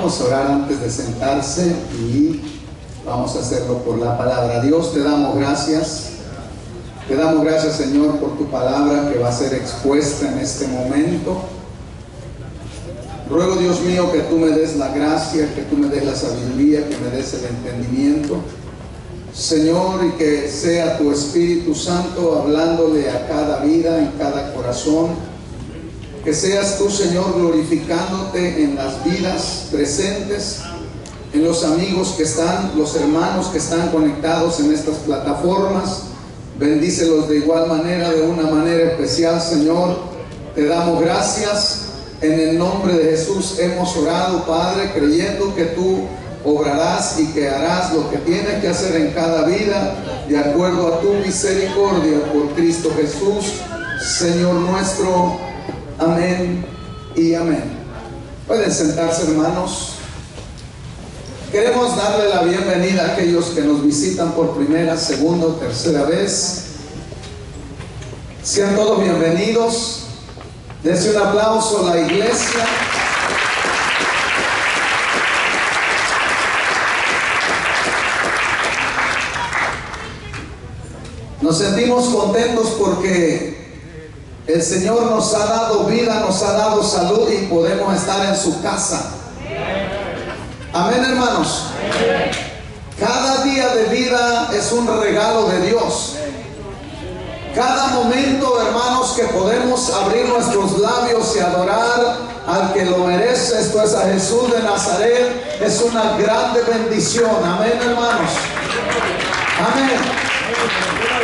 Vamos a orar antes de sentarse y vamos a hacerlo por la palabra. Dios, te damos gracias. Te damos gracias, Señor, por tu palabra que va a ser expuesta en este momento. Ruego, Dios mío, que tú me des la gracia, que tú me des la sabiduría, que me des el entendimiento, Señor, y que sea tu Espíritu Santo hablándole a cada vida, en cada corazón. Que seas tú, Señor, glorificándote en las vidas presentes, en los amigos que están, los hermanos que están conectados en estas plataformas. Bendícelos de igual manera, de una manera especial, Señor. Te damos gracias. En el nombre de Jesús hemos orado, Padre, creyendo que tú obrarás y que harás lo que tienes que hacer en cada vida, de acuerdo a tu misericordia, por Cristo Jesús, Señor nuestro. Amén y amén. Pueden sentarse, hermanos. Queremos darle la bienvenida a aquellos que nos visitan por primera, segunda o tercera vez. Sean todos bienvenidos. Dense un aplauso a la iglesia. Nos sentimos contentos porque el Señor nos ha dado vida, nos ha dado salud y podemos estar en su casa. Amén, hermanos. Cada día de vida es un regalo de Dios. Cada momento, hermanos, que podemos abrir nuestros labios y adorar al que lo merece, esto es a Jesús de Nazaret, es una grande bendición. Amén, hermanos. Amén.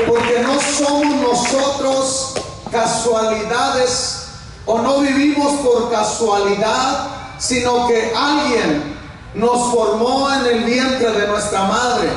Porque no somos nosotros casualidades, o no vivimos por casualidad, sino que alguien nos formó en el vientre de nuestra madre.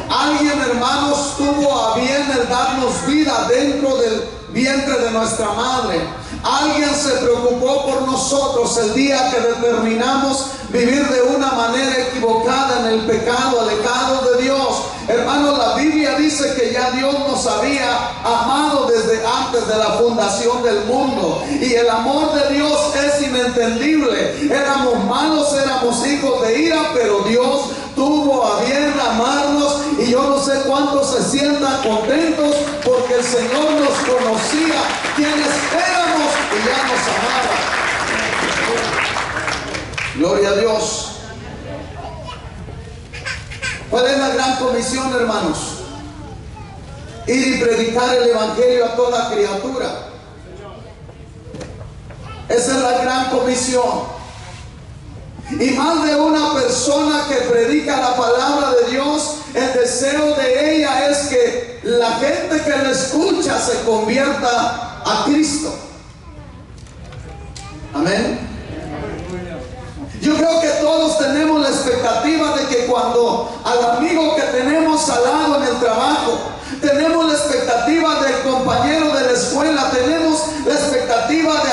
Alguien, hermanos, tuvo a bien el darnos vida dentro del vientre de nuestra madre. Alguien se preocupó por nosotros el día que determinamos vivir de una manera equivocada en el pecado, alejado de Dios. Hermanos, la Biblia dice que ya Dios nos había amado desde antes de la fundación del mundo. Y el amor de Dios es inentendible. Éramos malos, éramos hijos de ira, pero Dios tuvo a bien amarnos. Y yo no sé cuántos se sientan contentos porque el Señor nos conocía, quienes éramos, y ya nos amaba. Gloria a Dios. ¿Cuál es la gran comisión, hermanos? Ir y predicar el evangelio a toda criatura. Esa es la gran comisión. Y más de una persona que predica la palabra de Dios, el deseo de ella es que la gente que la escucha se convierta a Cristo. Amén. Yo creo que todos tenemos la expectativa de que cuando al amigo que tenemos al lado en el trabajo, tenemos la expectativa del compañero de la escuela, tenemos la expectativa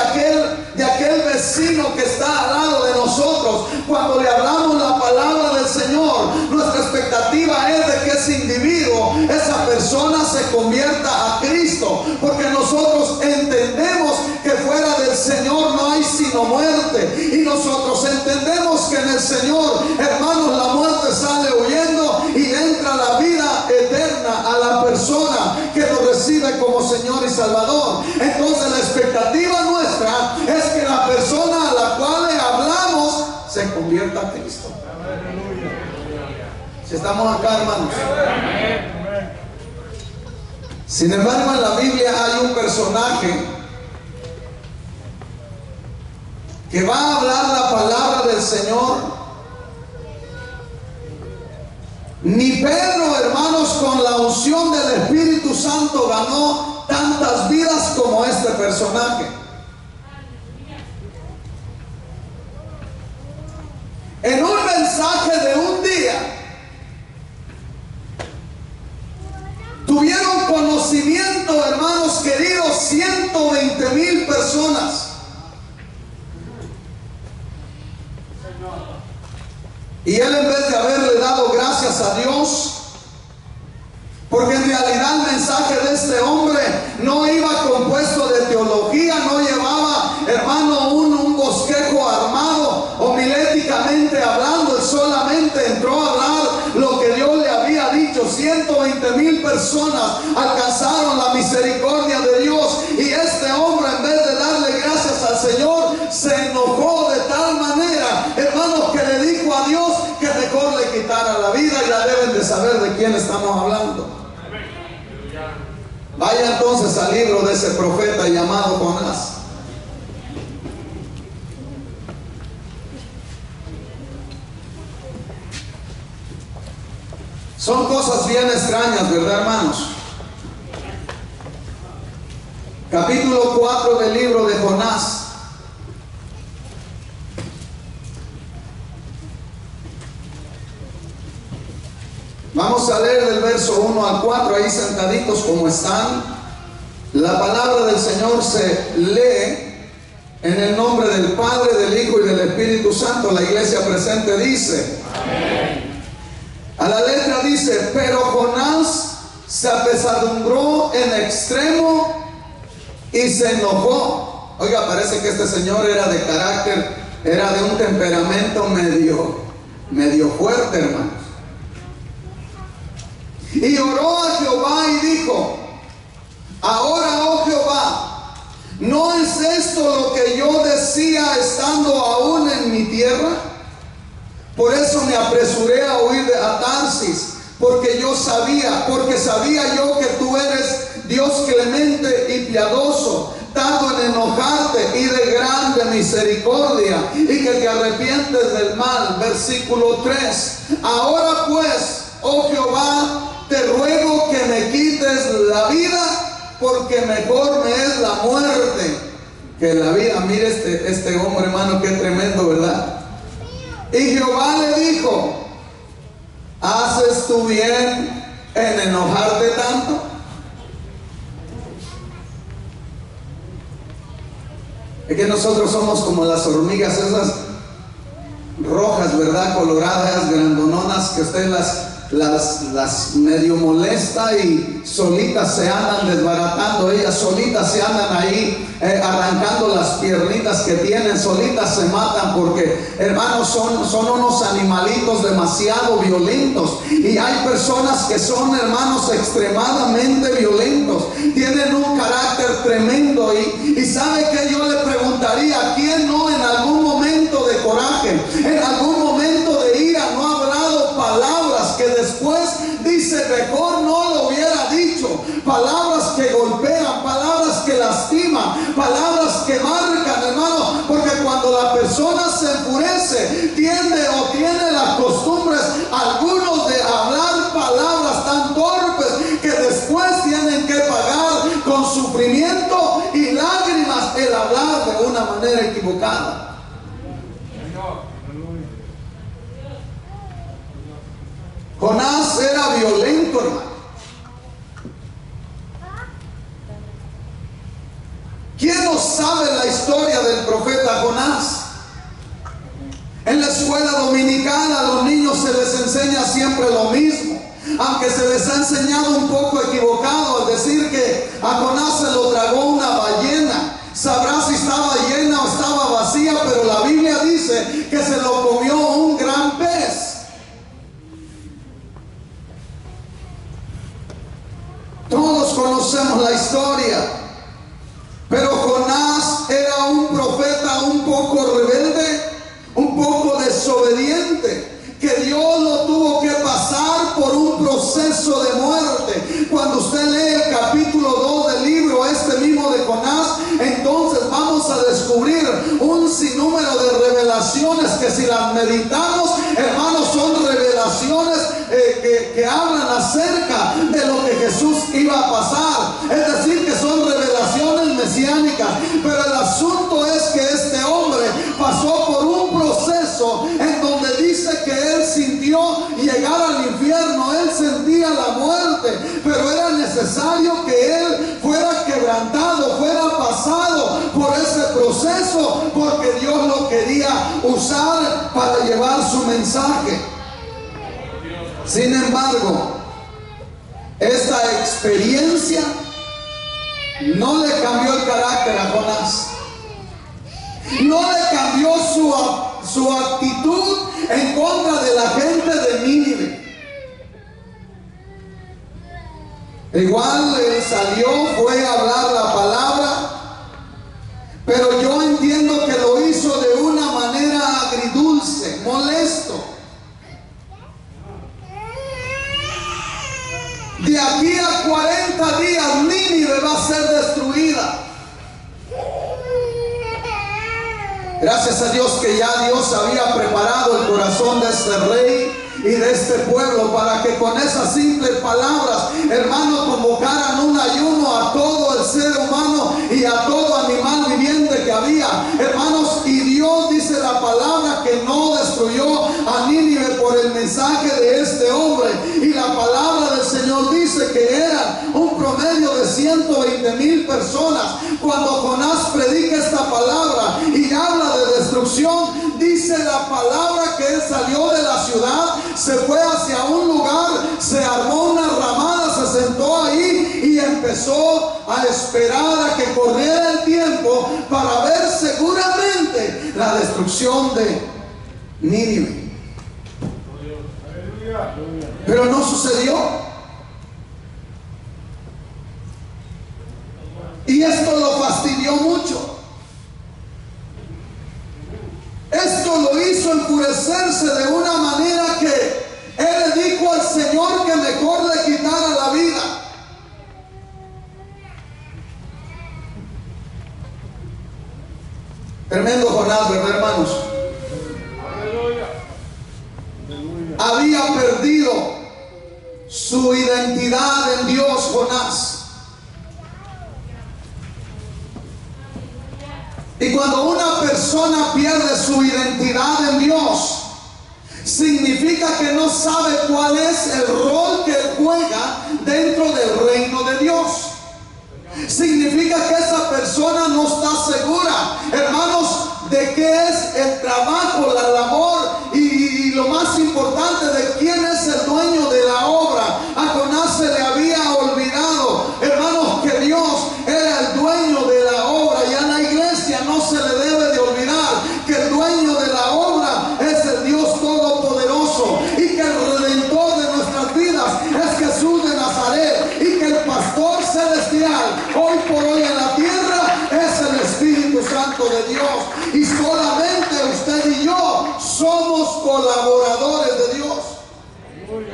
de aquel vecino que está al lado de nosotros. Cuando le hablamos la palabra del Señor, nuestra expectativa es de que ese individuo, esa persona se convierta a Cristo, porque nosotros entendemos que fuera del Señor no hay sino muerte, y nosotros entendemos que en el Señor, hermanos, la muerte sale huyendo y entra la vida eterna a la persona que lo recibe como Señor y Salvador. Entonces la expectativa nuestra es que la persona a la cual le hablamos se convierta a Cristo. Si estamos acá, hermanos. Sin embargo, en la Biblia hay un personaje que va a hablar la palabra del Señor. Ni Pedro, hermanos, con la unción del Espíritu Santo ganó tantas vidas como este personaje. En un mensaje de un día tuvieron conocimiento, hermanos queridos, 120,000 personas. Y él, en vez de haberle dado gracias a Dios, porque en realidad el mensaje de este hombre no iba compuesto de teología, no llevaba, hermano, un bosquejo armado homiléticamente personas alcanzaron la misericordia de Dios, y este hombre, en vez de darle gracias al Señor, se enojó de tal manera, hermanos, que le dijo a Dios que mejor le quitara la vida. Ya deben de saber de quién estamos hablando. Vaya entonces al libro de ese profeta llamado Jonás. Son cosas bien extrañas, ¿verdad, hermanos? Capítulo 4 del libro de Jonás. Vamos a leer del verso 1 al 4, ahí sentaditos como están. La palabra del Señor se lee en el nombre del Padre, del Hijo y del Espíritu Santo. La iglesia presente dice: amén. A la letra dice: pero Jonás se apesadumbró en extremo y se enojó. Oiga, parece que este señor era de carácter, era de un temperamento medio fuerte, hermanos. Y oró a Jehová y dijo: ahora, oh Jehová, ¿no es esto lo que yo decía estando aún en mi tierra? Por eso me apresuré a huir a Tarsis, porque sabía yo que tú eres Dios clemente y piadoso, tardo en enojarte y de grande misericordia, y que te arrepientes del mal. Versículo 3. Ahora pues, oh Jehová, te ruego que me quites la vida, porque mejor me es la muerte que la vida. Mire este hombre, hermano, qué tremendo, ¿verdad? Y Jehová le dijo: ¿haces tú bien en enojarte tanto? Es que nosotros somos como las hormigas esas rojas, ¿verdad? Coloradas, grandononas, que usted las medio molesta y solitas se andan desbaratando. Ellas solitas se andan ahí arrancando las piernitas que tienen, solitas se matan, porque, hermanos, son unos animalitos demasiado violentos. Y hay personas que son, hermanos, extremadamente violentos, tienen un carácter tremendo. Y sabe que yo le preguntaría: ¿quién no en algún momento de coraje, en algún momento de ira, no ha hablado palabras que después dice mejor no lo hubiera dicho? Palabras que golpean, palabras que lastiman, palabras que marcan, hermano, porque cuando la persona se enfurece, tiene las costumbres, algunos, de hablar palabras tan torpes que después tienen que pagar con sufrimiento y lágrimas el hablar de una manera equivocada. Jonás era violento, hermano. ¿Quién no sabe la historia del profeta Jonás? En la escuela dominical a los niños se les enseña siempre lo mismo, aunque se les ha enseñado un poco equivocado al decir que a Jonás se lo tragó una ballena. Sabrá si estaba llena o estaba vacía, pero la Biblia dice que se lo comió un gran pez. Todos conocemos la historia, pero Jonás era un profeta un poco rebelde, un poco desobediente, que Dios lo tuvo que pasar por un proceso de muerte. Cuando usted lee el capítulo 2 del libro mismo de Jonás, entonces vamos a descubrir un sinnúmero de revelaciones que, si las meditamos, hermanos, son revelaciones que hablan acerca de lo que Jesús iba a pasar. Es decir, que son revelaciones mesiánicas. Pero el asunto es que este hombre pasó por un proceso en donde dice que él sintió llegar al infierno, él sentía la muerte, pero era necesario que él fuera quebrantado, fuera pasado por ese proceso, porque Dios lo quería usar para llevar su mensaje. Sin embargo, esta experiencia no le cambió el carácter a Jonás, no le cambió su actitud en contra de la gente de Nínive. Igual él salió, fue a hablar la palabra, pero yo entiendo que lo hizo de una manera agridulce, molesto. De aquí a 40 días Nínive va a ser destruida. Gracias a Dios que ya Dios había preparado el corazón de este rey y de este pueblo para que con esas simples palabras, hermanos, convocaran un ayuno a todo el ser humano y a todo animal viviente que había, hermanos. Y Dios dice la palabra que no destruyó a Nínive por el mensaje de este hombre, y la palabra del Señor dice que eran un promedio de 120,000 personas. Cuando Jonás predica esta palabra y habla de destrucción, dice la palabra que él salió de la ciudad, se fue hacia un lugar, se armó una ramada, se sentó ahí y empezó a esperar a que corriera el tiempo para ver seguramente la destrucción de Nínive. Pero no sucedió. Y esto lo fastidió mucho. Esto lo hizo enfurecerse de una manera que él le dijo al Señor que mejor le quitara la vida. Tremendo Jonás, ¿verdad, hermanos? Había perdido su identidad en Dios, Jonás. Y cuando una persona pierde su identidad en Dios, significa que no sabe cuál es el rol que él juega dentro del reino de Dios. Significa que esa persona no está segura, hermanos, de qué es el trabajo, la labor y lo más importante, de quién es el dueño de la obra. A Jonás se le había olvidado, hermanos, que Dios era el dueño de la obra, y a la iglesia no se le debe de olvidar que el dueño de la obra es el Dios Todopoderoso, y que el Redentor de nuestras vidas es Jesús de Nazaret, y que el pastor celestial hoy por hoy en la tierra es el Espíritu Santo de Dios. Y solamente usted y yo somos colaboradores de Dios,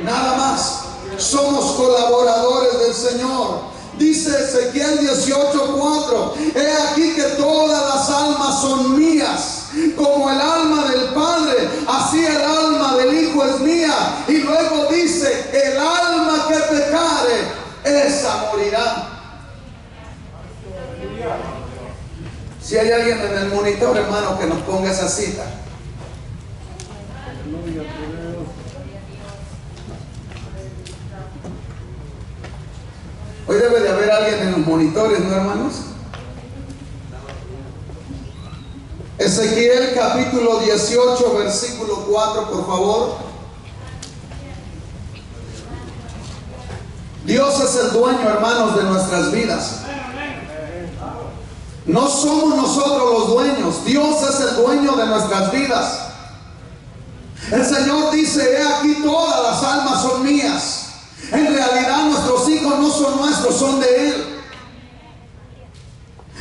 nada más. Somos colaboradores del Señor. Dice Ezequiel 18:4: he aquí que todas las almas son mías, como el alma del Padre, así el alma del Hijo es mía. Y luego dice: el alma que pecare, esa morirá. Si hay alguien en el monitor, hermano, que nos ponga esa cita. Hoy debe de haber alguien en los monitores, ¿no, hermanos? Ezequiel capítulo 18, versículo 4, por favor. Dios es el dueño, hermanos, de nuestras vidas. No somos nosotros los dueños, Dios es el dueño de nuestras vidas. El Señor dice: he aquí todas las almas son mías. En realidad nuestros hijos no son nuestros, son de Él.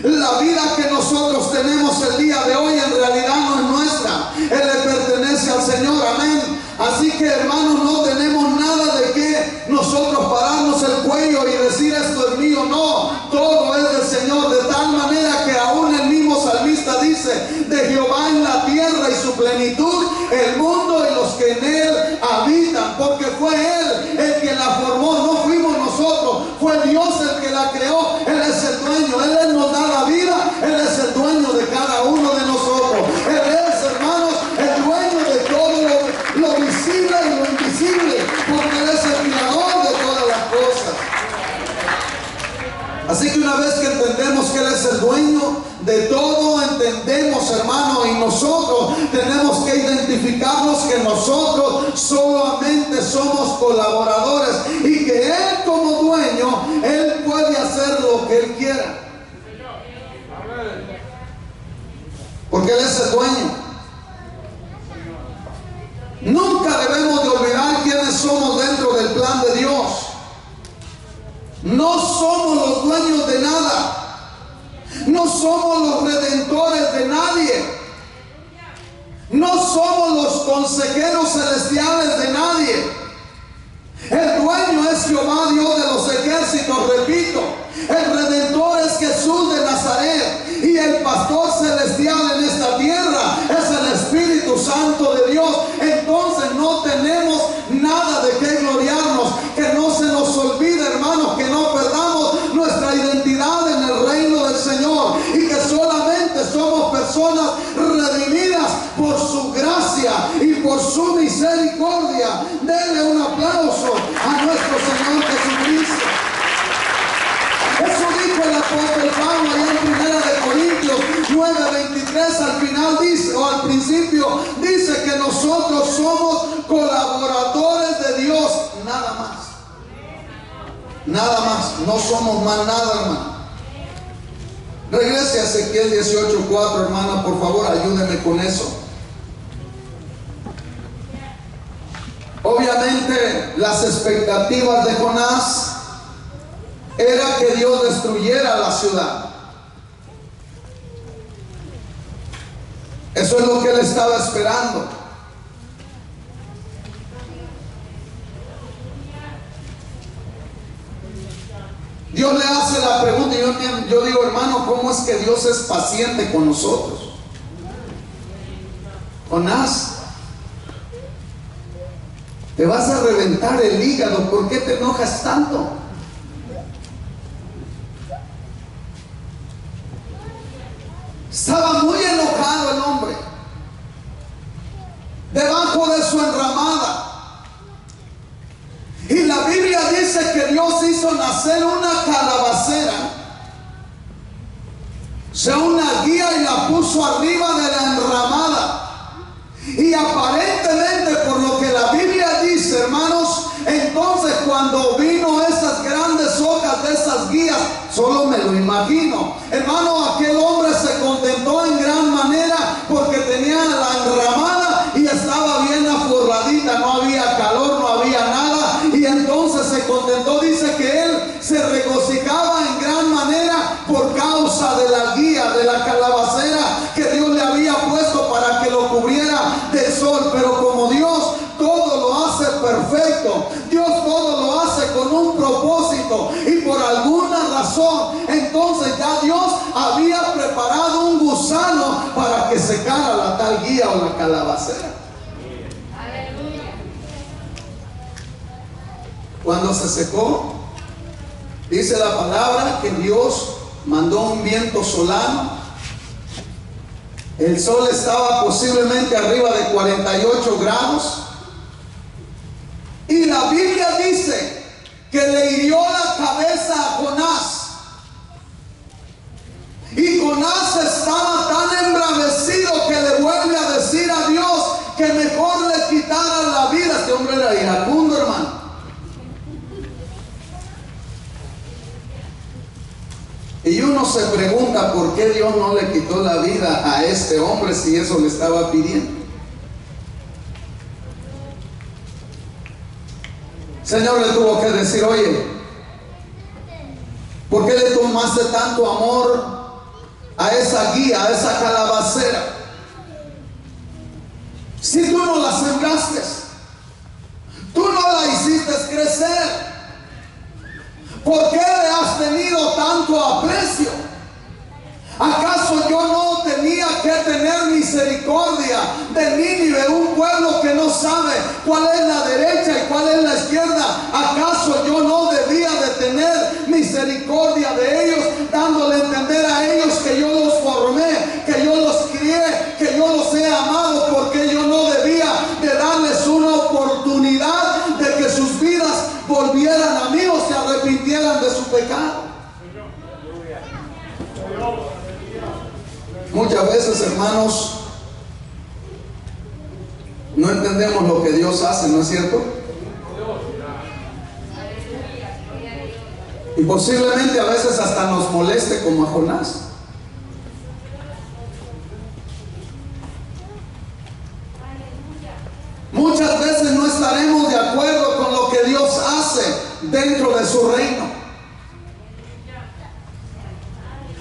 La vida que nosotros tenemos el día de hoy en realidad no es nuestra, Él le pertenece al Señor, amén. Así que, hermanos, no tenemos nada de que nosotros pararnos el cuello y decir: esto es mío. No, todo es del Señor, de tal manera que aún el mismo salmista dice: de Jehová en la tierra y su plenitud, el mundo y los que en él habitan. Porque fue Él el que la formó, no fuimos nosotros, fue Dios el que la creó. Él es el dueño, Él nos da la vida, Él es el dueño de cada uno de nosotros. Él es, hermanos, el dueño de todo lo visible y lo invisible, porque Él es el creador de todas las cosas. Así que una vez que entendemos que Él es el dueño de todo, entendemos, hermano, y nosotros tenemos que identificarnos que nosotros solamente somos colaboradores, y que Él, como dueño, Él puede hacer lo que Él quiera, porque Él es el dueño. Nunca debemos de olvidar quiénes somos dentro del plan de Dios. No somos los redentores de nadie. No somos los consejeros celestiales de nadie. El dueño es Jehová, Dios de los ejércitos, repito. El redentor es Jesús de Nazaret. Y el pastor celestial en esta tierra es el Espíritu Santo de Dios. Entonces no tenemos nada de qué gloriarnos. Que no se nos olvide, hermanos, que no perdamos nuestra identidad en el reino del Señor. Y que solamente somos personas redimidas por su gracia y por su misericordia. Denle un aplauso a nuestro Señor Jesucristo. Eso dijo el apóstol Pablo allá en 1 Corintios 9:23. Al final dice, o al principio dice, que nosotros somos colaboradores de Dios, nada más. Nada más, no somos más nada, hermano. Regrese a Ezequiel 18:4, hermana, por favor, ayúdeme con eso. Obviamente las expectativas de Jonás era que Dios destruyera la ciudad. Eso es lo que él estaba esperando. Dios le hace la pregunta y yo digo, hermano, ¿cómo es que Dios es paciente con nosotros? Jonás, te vas a reventar el hígado, ¿por qué te enojas tanto? Estaba muy enojado el hombre. Debajo de su enramada. Y la Biblia dice que Dios hizo nacer una calabacera, o sea, una guía, y la puso arriba de la enramada. Y aparentemente, por lo que la Biblia dice, hermanos, entonces cuando vino esas grandes hojas de esas guías, solo me lo imagino, hermano, aquel hombre se contentó en gran manera porque tenía la enramada y estaba bien aforradita, no había calor, no había nada, y entonces se contentó. Dice que él se regocijaba en gran manera por causa de la guía, de la calabacera que Dios le había puesto para que lo cubriera del sol. Pero como Dios todo lo hace perfecto, Dios todo lo hace con un propósito, y por alguna razón, entonces ya Dios había preparado un gusano para que secara la tal guía o la calabacera. Cuando se secó, dice la palabra que Dios mandó un viento solano. El sol estaba posiblemente arriba de 48 grados. Y la Biblia dice que le hirió la cabeza a Jonás. Y Jonás estaba tan embravecido que le vuelve a decir a Dios que mejor le quitara la vida. Este hombre era iracundo, hermano. Y uno se pregunta por qué Dios no le quitó la vida a este hombre si eso le estaba pidiendo. El Señor le tuvo que decir, oye, ¿por qué le tomaste tanto amor a esa guía, a esa calabacera? Si tú no la sembraste, tú no la hiciste crecer, ¿por qué le has tenido tanto aprecio? ¿Acaso yo no tenía que tener misericordia de Nínive, un pueblo que no sabe cuál es la derecha y cuál es la izquierda? ¿Acaso yo no debía de tener misericordia de ellos, dándole a entender a ellos que yo los formé, que yo los crié, que yo los he amado? Porque yo no debía de darles una oportunidad de que sus vidas volvieran a mí o se arrepintieran de su pecado. Muchas veces, hermanos, no entendemos lo que Dios hace, ¿no es cierto? Y posiblemente a veces hasta nos moleste como a Jonás. Muchas veces no estaremos de acuerdo con lo que Dios hace dentro de su reino.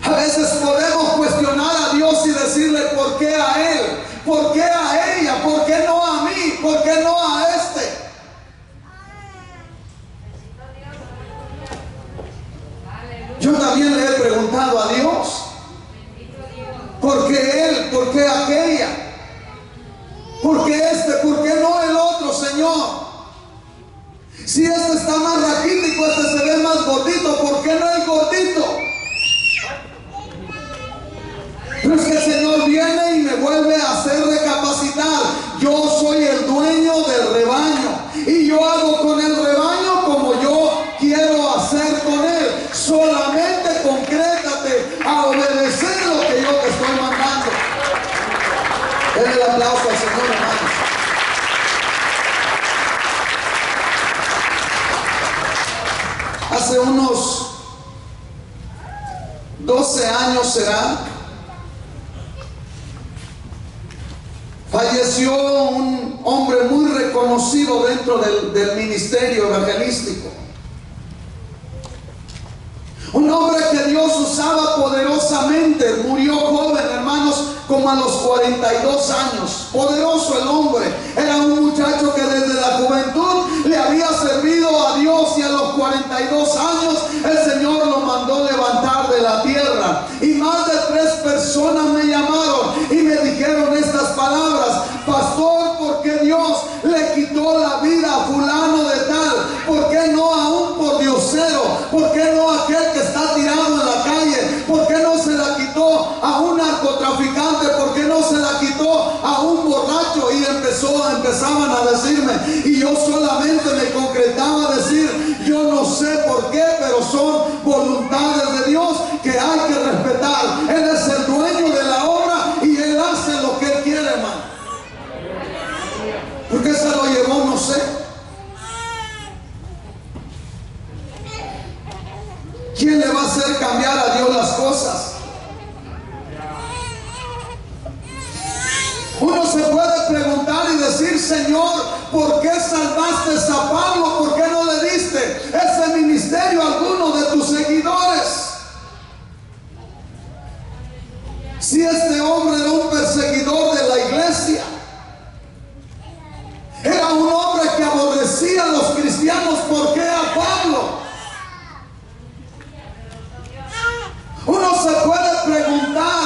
A veces podemos qué a él? ¿Por qué a ella? ¿Por qué no a mí? ¿Por qué no a este? Yo también le he preguntado a Dios, ¿por qué él? ¿Por qué aquella? ¿Por qué este? ¿Por qué no el otro, Señor? Si este está más raquítico, este se ve más gordito, ¿por qué no el gordito? Pero es que el Señor viene y me vuelve a hacer recapacitar. Yo soy el dueño del rebaño y yo hago con el rebaño como yo quiero hacer con él. Solamente concrétate a obedecer lo que yo te estoy mandando. Denle el aplauso al Señor, hermanos. Hace unos 12 años será, falleció un hombre muy reconocido dentro del ministerio evangelístico. Un hombre que Dios usaba poderosamente. Murió joven, hermanos, como a los 42 años. Poderoso el hombre. Era un muchacho que desde la juventud le había servido a Dios, y a los 42 años el Señor lo mandó levantar de la tierra. Y más de 3 personas me llamaron y me dijeron estas palabras: pastor, ¿por qué Dios le quitó la vida a fulano de tal? ¿Por qué no a un pordiosero? ¿Por qué no a aquel que está tirado en la calle? ¿Por qué no se la quitó a un narcotraficante? ¿Por qué no se la quitó a un borracho? Y empezaban a decirme, y yo solamente me concretaba a decir: yo no sé por qué, pero son voluntades de Dios que hay que respetar. Él es el dueño de la obra y Él hace lo que Él quiere, hermano. ¿Por qué se lo llevó? No sé. ¿Quién le va a hacer cambiar a Dios las cosas? Uno se puede preguntar y decir: Señor, ¿por qué salvaste a Pablo? ¿Por qué no le diste ese ministerio a alguno de tus seguidores? Si este hombre era un perseguidor de la iglesia, era un hombre que aborrecía a los cristianos, ¿por qué a Pablo? Uno se puede preguntar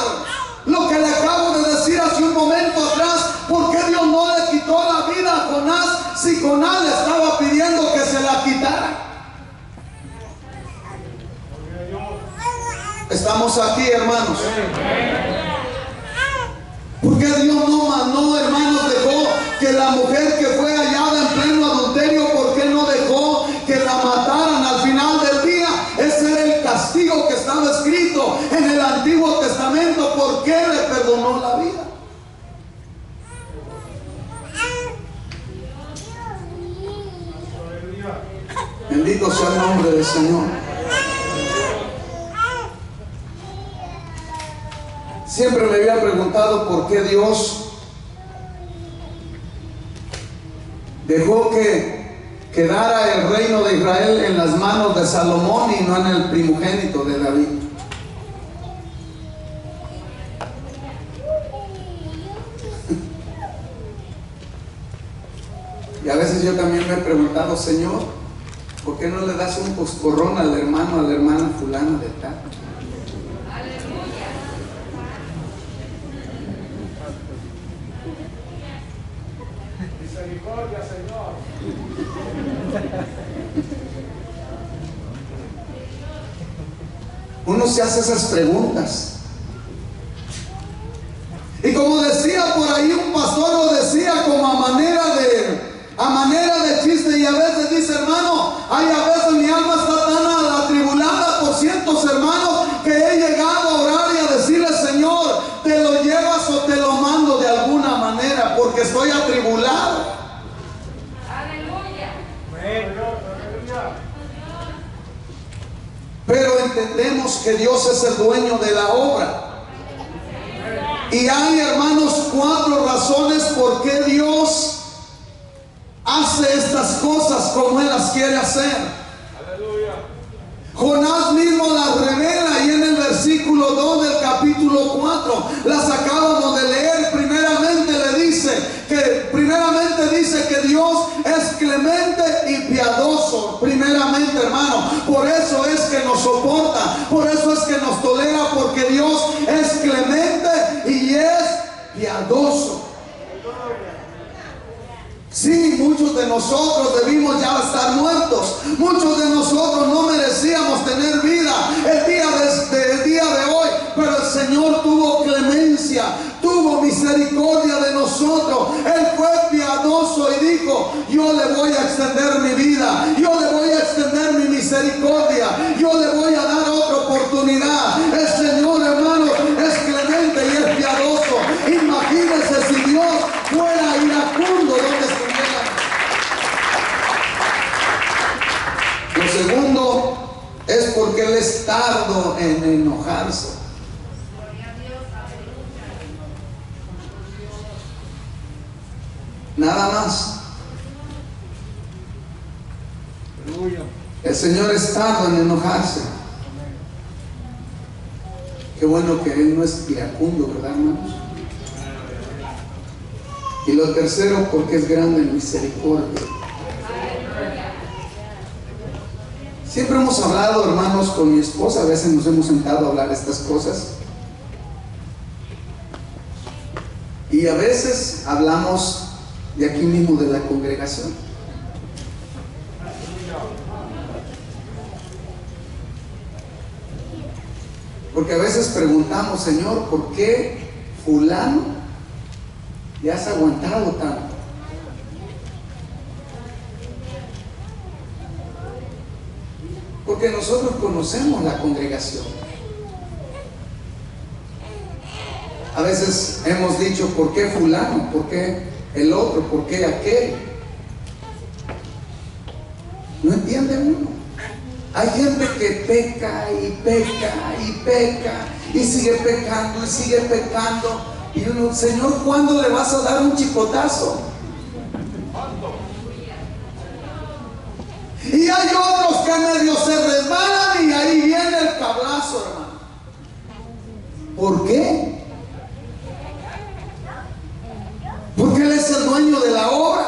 lo que le acabo de decir hace un momento atrás: ¿por qué Dios no le quitó la vida a Jonás si Jonás le estaba pidiendo que se la quitara? Estamos aquí, hermanos. ¿Por qué Dios no, hermanos, dejó que la mujer que fue hallada en pleno adulterio, por qué no dejó que la mataran al final del día? Ese era el castigo que estaba escrito en el Antiguo Testamento. ¿Por qué le perdonó la vida? Bendito sea el nombre del Señor. Siempre me había preguntado por qué Dios dejó que quedara el reino de Israel en las manos de Salomón y no en el primogénito de David. Y a veces yo también me he preguntado: Señor, ¿por qué no le das un coscorrón al hermano, a la hermana fulana de tal? Misericordia, Señor. Uno se hace esas preguntas. Y como decía por ahí un pastor, lo decía como a manera de chiste, y a veces dice: hermano, ay, a veces mi alma está tan atribulada por ciertos hermanos que he llegado a orar y a decirle: Señor, ¿te lo llevas o te lo mando de alguna manera? Porque estoy atribulado. Pero entendemos que Dios es el dueño de la obra. Y hay, hermanos, 4 razones por qué Dios hace estas cosas como Él las quiere hacer. Jonás mismo las revela, y en el versículo versículo 2 del capítulo 4. Las acabamos de leer. Primeramente dice que Dios es clemente y piadoso. Primeramente, hermano. Por eso es que nos soporta. Por eso es que nos tolera. Porque Dios es clemente y es piadoso. Sí, muchos de nosotros debimos ya estar muertos. Muchos de nosotros no merecíamos tener vida el día de hoy. Pero el Señor tuvo clemencia, tuvo misericordia de nosotros. Él fue piadoso y dijo: yo le voy a extender mi vida, yo le voy a extender mi misericordia, yo le voy a dar otra oportunidad. El Señor, hermano, es clemente y es piadoso. Imagínense si Dios fuera iracundo, ¿dónde estuviera? Lo segundo es porque Él es tardo en enojarse. Nada más. El Señor es tardo en enojarse. Qué bueno que Él no es iracundo, ¿verdad, hermanos? Y lo tercero, porque es grande en misericordia. Siempre hemos hablado, hermanos, con mi esposa. A veces nos hemos sentado a hablar estas cosas. Y a veces hablamos de aquí mismo de la congregación. Porque a veces preguntamos: Señor, ¿por qué fulano le has aguantado tanto? Porque nosotros conocemos la congregación. A veces hemos dicho: ¿por qué fulano? ¿Por qué el otro? ¿Por qué aquel? No entiende uno. Hay gente que peca y peca y peca y sigue pecando y sigue pecando. Y uno: Señor, ¿cuándo le vas a dar un chicotazo? Y hay otros que medio se resbalan y ahí viene el cablazo, hermano. ¿Por qué? Porque Él es el dueño de la obra.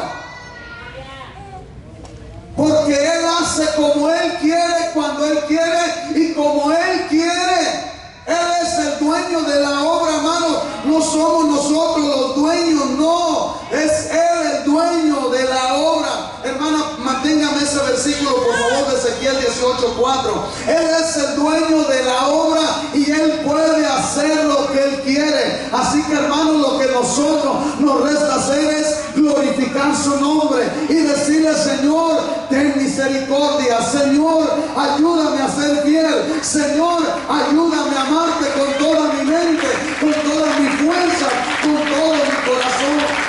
Porque Él hace como Él quiere, cuando Él quiere y como Él quiere. Él es el dueño de la obra, hermano. No somos nosotros los dueños, no. Es Él el dueño de la obra. Hermana, manténgame ese versículo, por favor, de Ezequiel 18:4. Él es el dueño de la obra y Él puede hacer lo que Él quiere. Así que, hermano, lo que nosotros nos resta hacer es glorificar su nombre y decirle: Señor, ten misericordia. Señor, ayúdame a ser fiel. Señor, ayúdame a amarte con toda mi mente, con toda mi fuerza, con todo mi corazón.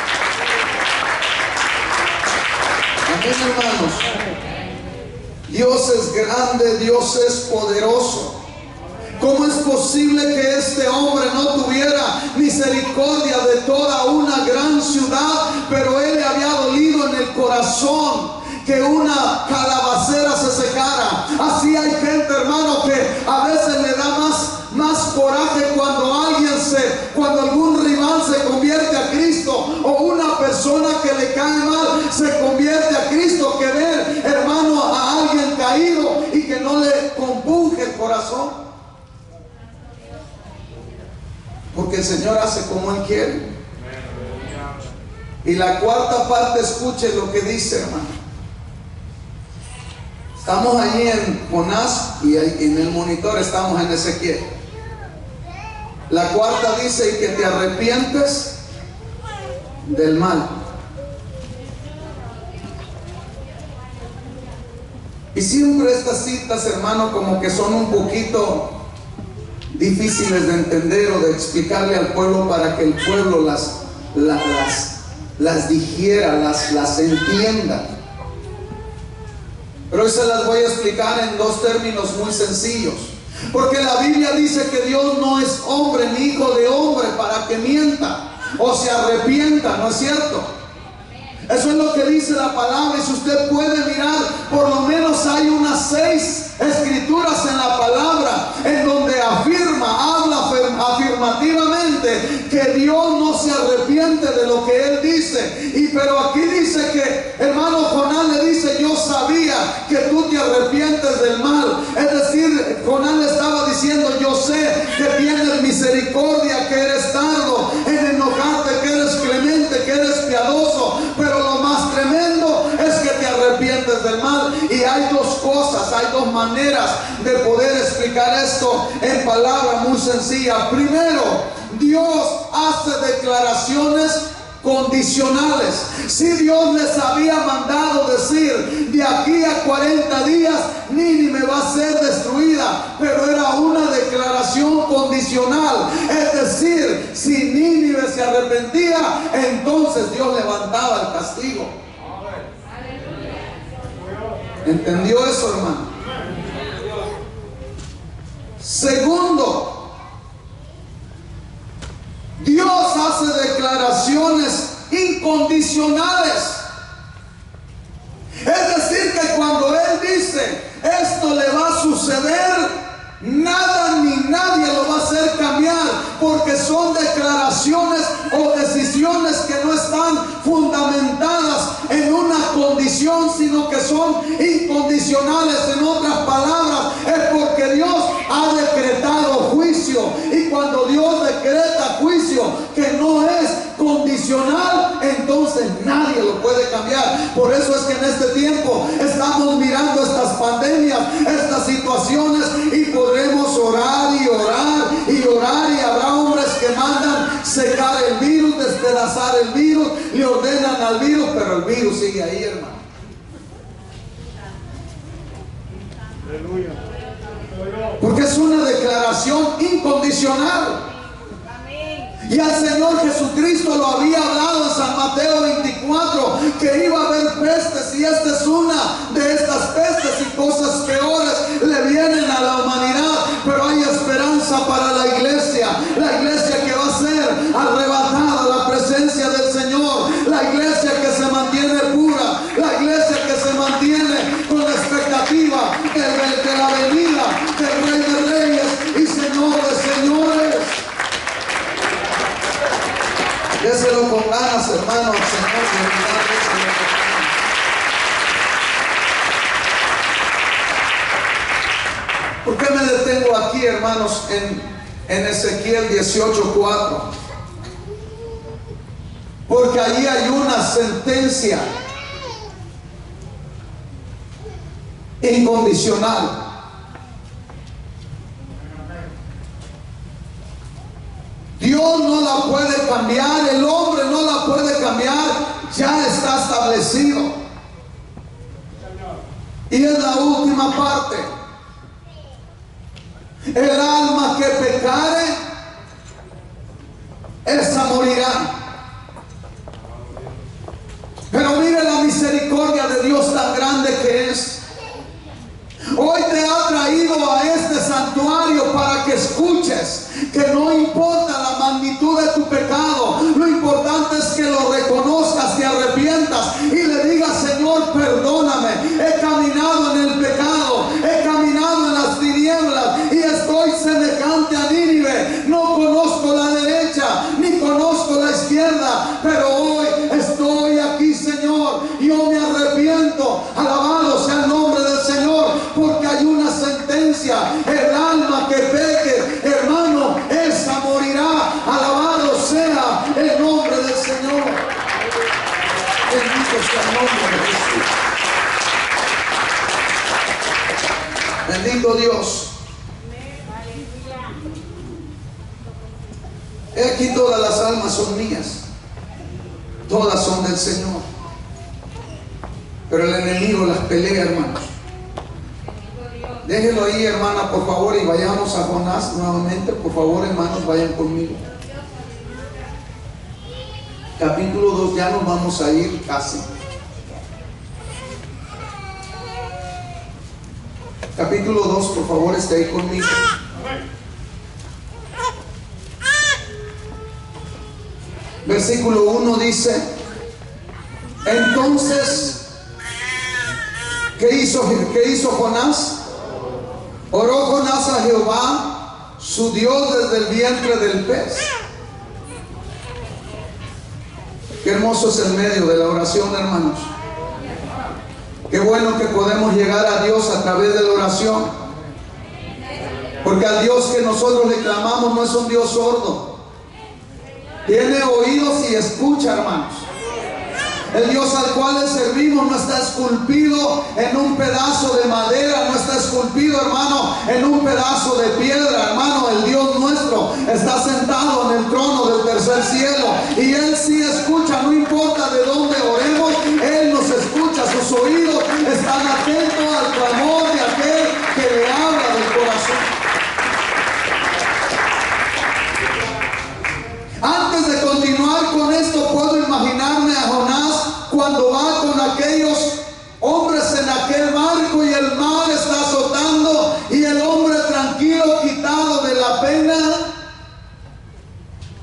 Amén, hermanos. Dios es grande, Dios es poderoso. ¿Cómo es posible que este hombre no tuviera misericordia de toda una gran ciudad? Pero él le había dolido en el corazón que una calabacera se secara. Así hay gente, hermano, que a veces le da más coraje cuando algún rival se convierte a Cristo, o una persona que le cae mal se convierte a Cristo, que ver, hermano, a alguien caído y que no le compunge el corazón. Porque el Señor hace como Él quiere. Y la cuarta parte, escuche lo que dice, hermano. Estamos allí en Jonás y en el monitor estamos en Ezequiel. La cuarta dice: y que te arrepientes del mal. Y siempre estas citas, hermano, como que son un poquito difíciles de entender o de explicarle al pueblo, para que el pueblo las digiera, las entienda. Pero hoy se las voy a explicar en dos términos muy sencillos. Porque la Biblia dice que Dios no es hombre ni hijo de hombre para que mienta o se arrepienta, ¿no es cierto? Eso es lo que dice la palabra. Y si usted puede mirar, por lo menos hay unas 6 escrituras en la palabra en donde habla afirmativamente que Dios no se arrepiente de lo que Él dice. Pero aquí dice que, hermano, Jonás le dice: yo sabía que tú te arrepientes del mal. Es decir, Jonás le estaba diciendo: yo sé que tienes misericordia, que eres tardo en enojarte, que eres clemente, que eres piadoso, pero lo más tremendo es que te arrepientes del mal. Y hay dos cosas, hay dos maneras de poder explicar esto en palabras muy sencillas. Primero, Dios hace declaraciones condicionales. Si Dios les había mandado decir: de aquí a 40 días Nínive va a ser destruida, pero era una declaración condicional. Es decir, si Nínive se arrepentía, entonces Dios levantaba el castigo. ¿Entendió eso, hermano? Segundo, Dios hace declaraciones incondicionales. Es decir, que cuando Él dice: esto le va a suceder, nada ni nadie lo va a hacer cambiar, porque son declaraciones o decisiones que no están fundamentadas en una condición, sino que son incondicionales. En otras palabras, es porque Dios ha decretado juicio, y cuando Dios decreta juicio que no es condicional, entonces nadie lo puede cambiar. Por eso es que en este tiempo estamos mirando estas pandemias, estas situaciones, y podremos orar y orar y orar, y habrá hombres que mandan secar el virus, despedazar el virus, le ordenan al virus, pero el virus sigue ahí, hermano. Porque es una declaración incondicional. Y al Señor Jesucristo lo había hablado en San Mateo 24, que iba a haber pestes, y esta es una de estas pestes, y cosas peores le vienen a la humanidad. Pero hay esperanza para la iglesia que va a ser arrebatada a la presencia del Señor, la iglesia que se mantiene pura, la iglesia que se mantiene con la expectativa de la venida del Rey de Reyes y Señor de Señores. Déselo con ganas, hermano, al Señor. ¿Por qué me detengo aquí, hermanos, en Ezequiel 18:4? Porque allí hay una sentencia incondicional. Dios no la puede cambiar, el hombre no la puede cambiar, ya está establecido. Y es la última parte: el alma que pecare, esa morirá. Pero mire la misericordia de Dios tan grande que es. Hoy te ha traído a este santuario para que escuches que no importa la magnitud de tu pecado, lo importante es que lo reconozcas, te arrepientas y le digas: Señor, perdóname, he caminado en el pecado, he caminado en las tinieblas y estoy semejante a Nínive. No conozco la derecha ni conozco la izquierda, pero hoy estoy aquí, Señor. Yo me arrepiento. Alabado sea el nombre del Señor, porque hay una sentencia: el alma que peque, hermano, esa morirá. Alabado sea el nombre del Señor. Bendito sea el nombre de Jesús. Bendito Dios. Aquí todas las almas son mías, todas son del Señor, pero el enemigo las pelea, hermanos. Déjenlo ahí, hermana, por favor, y vayamos a Jonás nuevamente. Por favor, hermanos, vayan conmigo. Capítulo 2, ya nos vamos a ir casi. Capítulo 2, por favor, esté ahí conmigo. Versículo 1 dice: entonces, ¿qué hizo Jonás? Oró Jonás a Jehová, su Dios, desde el vientre del pez. Qué hermoso es el medio de la oración, hermanos. Qué bueno que podemos llegar a Dios a través de la oración. Porque al Dios que nosotros le clamamos no es un Dios sordo. Tiene oídos y escucha, hermanos. El Dios al cual le servimos no está esculpido en un pedazo de madera, no está esculpido, hermano, en un pedazo de piedra, hermano. El Dios nuestro está sentado en el trono del tercer cielo, y Él sí escucha, no importa de dónde oremos, Él nos escucha. Sus oídos están atentos al clamor de aquel que le habla del corazón. Antes de continuar con esto, puedo imaginarme a Jonás cuando va con aquellos hombres en aquel barco y el mar está azotando y el hombre tranquilo, quitado de la pena,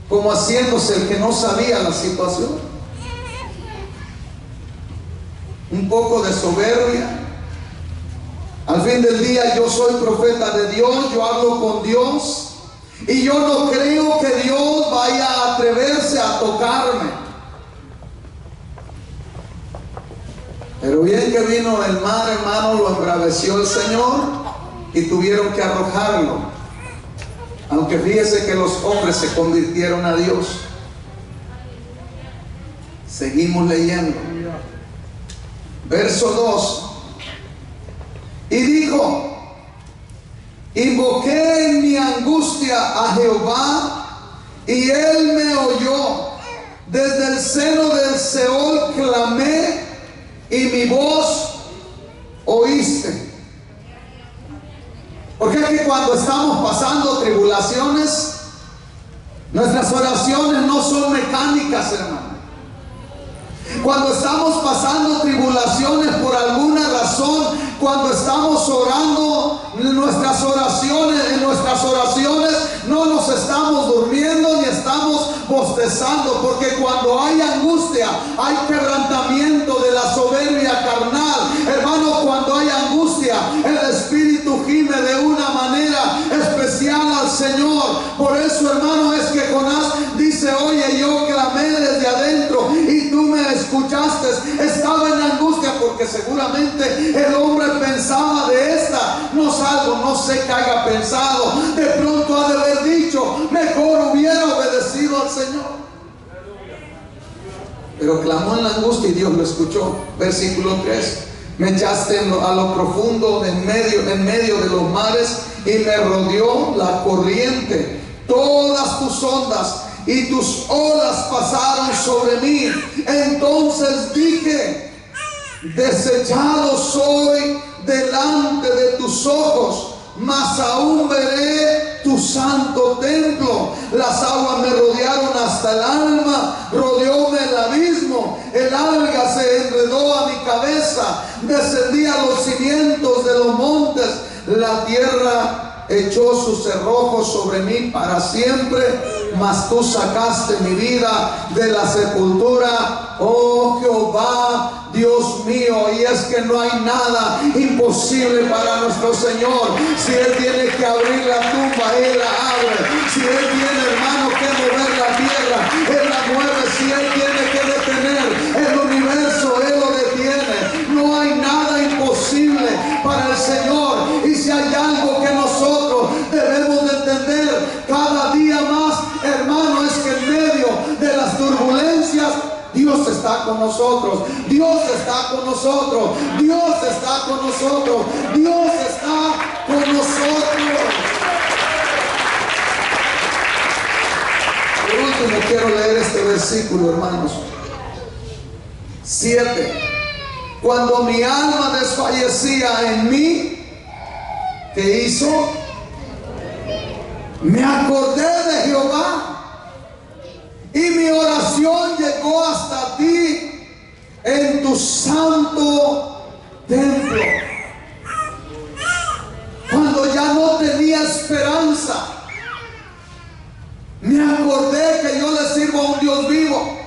como haciéndose el que no sabía la situación. Un poco de soberbia. Al fin del día, yo soy profeta de Dios, yo hablo con Dios. Y yo no creo que Dios vaya a atreverse a tocarme. Pero bien que vino el mar, hermano, lo embraveció el Señor y tuvieron que arrojarlo. Aunque fíjese que los hombres se convirtieron a Dios. Seguimos leyendo. Verso 2. Y dijo: invoqué en mi angustia a Jehová, y Él me oyó. Desde el seno del Seol clamé, y mi voz oíste. Porque es que cuando estamos pasando tribulaciones, nuestras oraciones no son mecánicas, hermano. Cuando estamos pasando tribulaciones por alguna razón, cuando estamos orando, en nuestras oraciones no nos estamos durmiendo ni estamos bostezando, porque cuando hay angustia, hay quebrantamiento de la soberbia carnal. Hermano, cuando hay angustia, el Espíritu gime de una manera especial al Señor. Por eso, hermano, es que Jonás dice: oye, yo clamé desde adentro y tú me escuchaste. Estaba en angustia porque seguramente el hombre pensaba: de esta no salgo. No sé qué haya pensado. De pronto ha de haber dicho: mejor hubiera obedecido al Señor. Pero clamó en la angustia y Dios lo escuchó. Versículo 3. Me echaste a lo profundo, en medio de los mares, y me rodeó la corriente. Todas tus ondas y tus olas pasaron sobre mí. Entonces dije: desechado soy delante de tus ojos, mas aún veré tu santo templo. Las aguas me rodearon hasta el alma, rodeóme el abismo, el alga se enredó a mi cabeza, descendí a los cimientos de los montes, la tierra echó sus cerrojos sobre mí para siempre, mas tú sacaste mi vida de la sepultura, oh Jehová, Dios mío. Y es que no hay nada imposible para nuestro Señor. Si Él tiene que abrir la tumba, Él la abre. Si Él tiene, hermano, que mover la tierra, Él la mueve. Si Él tiene que detener el universo, Él lo detiene. No hay nada imposible para el Señor. Y si hay algo que nosotros debemos de entender cada día más, hermano, es que en medio de las turbulencias, Dios está con nosotros. Dios está con nosotros. Dios está con nosotros. Dios está con nosotros. Por último, quiero leer este versículo, hermanos. 7. Cuando mi alma desfallecía en mí, ¿qué hizo? Me acordé de Jehová, y mi oración llegó hasta ti en tu santo templo. Cuando ya no tenía esperanza, me acordé que yo le sirvo a un Dios vivo.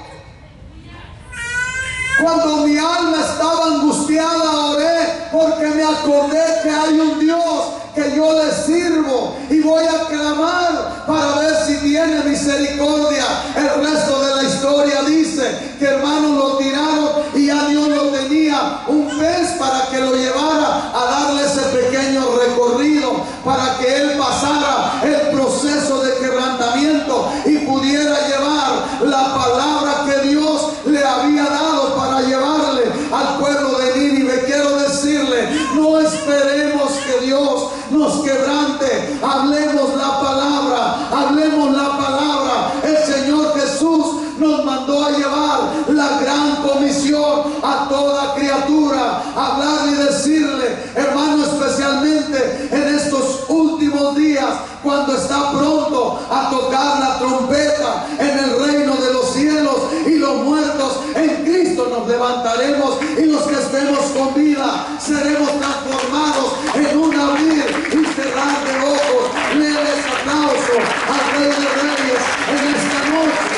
Cuando mi alma estaba angustiada, oré porque me acordé que hay un Dios que yo le sirvo y voy a clamar para ver si tiene misericordia. El resto de la historia dice que hermanos lo tiraron y ya Dios lo tenía un pez para que lo llevara a darle ese pequeño recorrido para que él pasara el proceso de quebrantamiento y pudiera llevar la palabra que Dios le había dado para llevarle al pueblo de Nínive. Quiero decirle, no esperemos que Dios nos quebrante, hablemos la palabra, hablemos la palabra. El Señor Jesús nos mandó a llevar la gran comisión a toda criatura, hablar y decirle, hermano, especialmente en estos últimos días, cuando está pronto a tocar la trompeta en el reino de los cielos, y los muertos en Cristo nos levantaremos, y los que estemos con vida seremos transformados en un abrir y cerrar de ojos. Leves aplausos al Rey de Reyes en esta noche.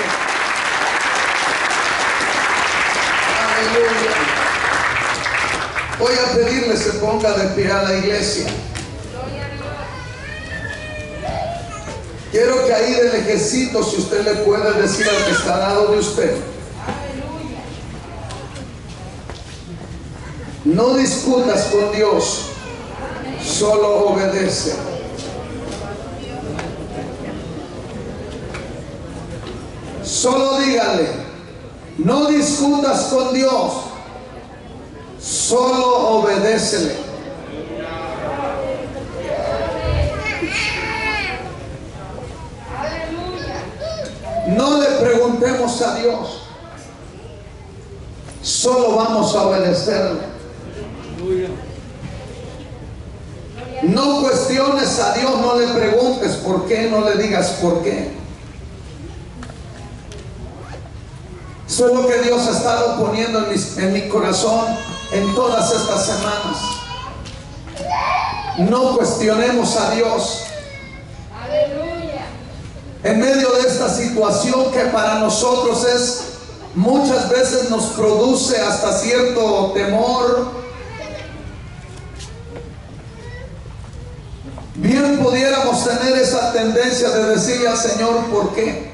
Aleluya. Voy a pedirle se ponga de pie a la iglesia. Quiero que ahí del ejército, si usted le puede decir al que está al lado de usted, no discutas con Dios, solo obedece. Solo dígale, no discutas con Dios, solo obedécele. No le preguntemos a Dios, solo vamos a obedecerle. No cuestiones a Dios, no le preguntes por qué, no le digas por qué. Eso es lo que Dios ha estado poniendo en mi corazón en todas estas semanas. No cuestionemos a Dios. En medio de esta situación que para nosotros muchas veces nos produce hasta cierto temor, bien pudiéramos tener esa tendencia de decirle al Señor, ¿por qué?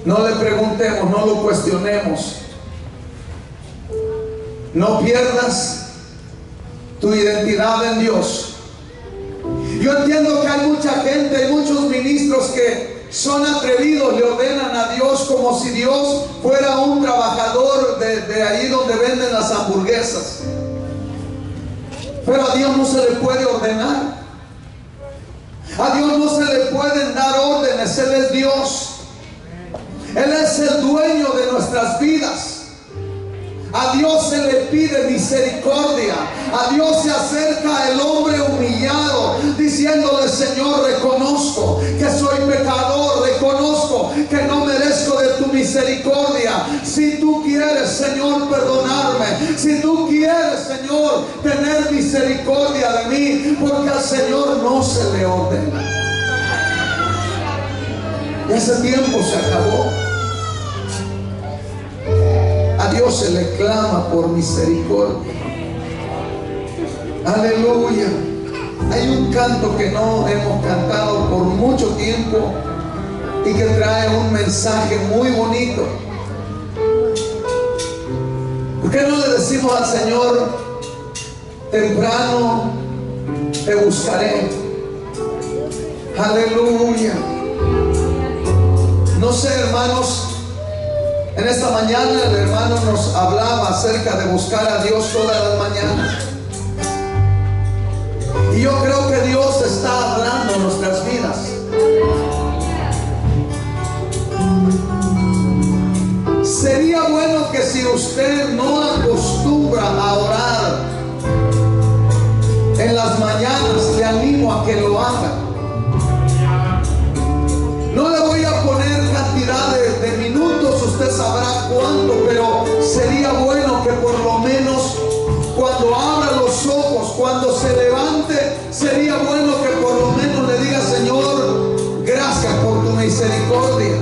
No le preguntemos, no lo cuestionemos. No pierdas tu identidad en Dios. Yo entiendo que hay mucha gente, hay muchos ministros que son atrevidos, le ordenan a Dios como si Dios fuera un trabajador de ahí donde venden las hamburguesas. Pero a Dios no se le puede ordenar. A Dios no se le pueden dar órdenes. Él es Dios. Él es el dueño de nuestras vidas. A Dios se le pide misericordia. A Dios se acerca el hombre humillado, diciéndole, Señor, reconozco que soy pecador, reconozco que no merezco de tu misericordia. Si tú quieres, Señor, perdonarme, si tú quieres, Señor, tener misericordia de mí, porque al Señor no se le ordena. Ese tiempo se acabó. A Dios se le clama por misericordia. Aleluya. Hay un canto que no hemos cantado por mucho tiempo y que trae un mensaje muy bonito. ¿Por qué no le decimos al Señor, temprano te buscaré? Aleluya. No sé, hermanos, en esta mañana el hermano nos hablaba acerca de buscar a Dios todas las mañanas. Y yo creo que Dios está hablando en nuestras vidas. Sería bueno que si usted no acostumbra a orar en las mañanas, le animo a que lo haga. No le voy a poner cantidad de minutos, usted sabrá cuánto, pero sería bueno que por lo menos cuando abra los ojos, cuando se levante, sería bueno que por lo menos le diga, Señor, gracias por tu misericordia.